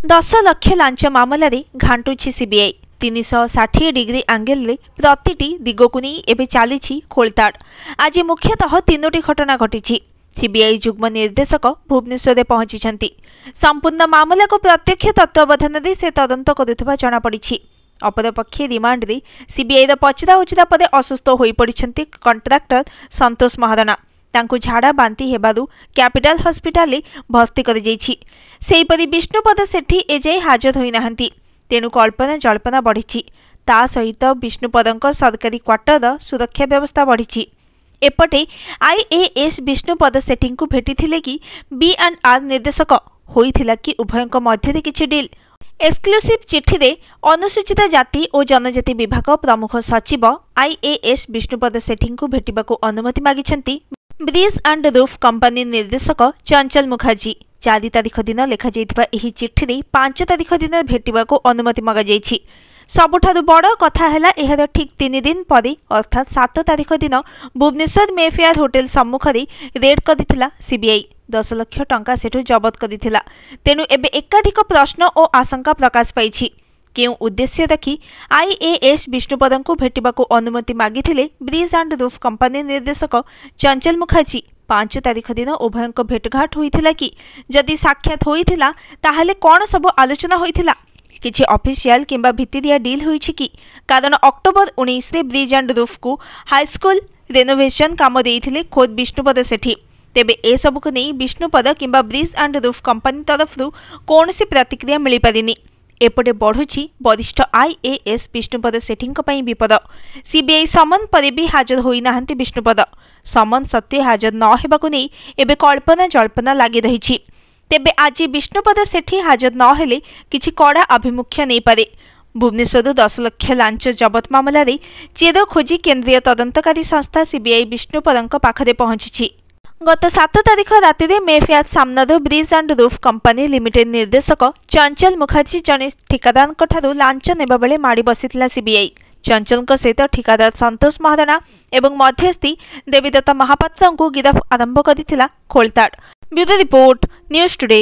10 lakh launch मामलें घांटुछि CBI 360 degree आंगेल प्रतिटी दिगकु नहीं एबे चली खोलताड़। आज मुख्यतः 3टी घटना घटी। सीबीआई जुग्म निर्देशक भुवनेश्वर में पहुंची संपूर्ण मामला को प्रत्यक्ष तत्वावधान से तदंत करुवा जमापड़ी। अपरपक्षे रिमांड रे सीबीआई पचरा उचरा पर असुस्थ हो पड़ते कंट्राक्टर संतोष महाराणा। तांको झाड़ा बांती हेबारु कैपिटल हॉस्पिटल भर्ती कर सेहीपरि विष्णुपद सेठी एजाए हाजर होई नाहंती। तेणु कल्पना जल्पना बढ़ी। ता सहित विष्णुपद सरकारी क्वार्टर सुरक्षा व्यवस्था बढ़ी। एपटे आईएएस विष्णुपद सेठी को भेटी कि B&R निर्देशक होइथिला कि उभयंक मध्य किछि डील। एक्सक्लूसिव चिठी रे अनुसूचित जाति और जनजाति विभाग प्रमुख सचिव आईएएस विष्णुपद सेठी को भेटिबाको अनुमति मागिछंती ब्रिज एंड रूफ कंपनी निर्देशक चंचल मुखर्जी। 4 तारिख दिन लेखा एही चिठी रे 5 तारिख दिन भेटिबाको अनुमति मागा जाइछि। सबुठारु बड़ कथा हैला एहार ठीक 3 दिन पर अर्थात 7 तारिख दिन भुवनेश्वर मेफेयर होटेल सम्मुख रे रेड करिथिला सीबीआई। 10 लाख टंका सेठु जबत करिथिला। तेणु एबे एकाधिक प्रश्न और आशंका प्रकाश पाइछि। केउ उद्देश्य रखी आईएएस विष्णुपद को भेटिबाको अनुमति मागिथिले ब्रिज एंड रूफ कंपनी निर्देशक चंचल मुखर्जी। 5 तारिख दिन उभयंक भेटघाट होइथिला कि जदि साक्षात होइथिला ताहाले कोन सब आलोचना होइथिला। किछि ऑफिशियल किंबा भित्तिरिया डील होइछि कि कारण अक्टोबर 19 रे ब्रिज एंड रूफ को हाई स्कूल रेनोवेशन काम देइथिले खोद विष्णुपद सेठी। तेबे ए सबको नहीं विष्णुपद किंबा ब्रिज एंड रूफ कंपनी तरफ कौनसी प्रतिक्रिया मिल पारिनी। एपटे बढ़ुछि वरिष्ठ आईएएस विष्णुपद सेठी विपद। सीबीआई समन पर भी हाजर होई नाहंती विष्णुपद। समन सत्वे हाजर न हेबाकु नहीं एबे कल्पना जल्पना लगी रही। तेबे आज विष्णुपद सेठी हाजर न हेले किछि कड़ा आभिमुख्य नहीं पारे। भुवनेश्वर 10 लाख लांच जबत मामला रे चेर खोजी केंद्रीय तदंतकारी संस्था सीबीआई विष्णुपद पाखरे पहुंची। गत 7 तारिख राति रे मेफेयर सामनार bridge and roof company limited निर्देशक चंचल मुखर्जी जने ठिकादार लांच नेबा बेले माड़ी बसिथिला सीबीआई। चंचल सहित ठिकादार संतोष महाराणा एवं मध्यस्थी देवीदत्त महापात्र को गिरफ आरंभ करिथिला खोलताड़। Bureau report news today.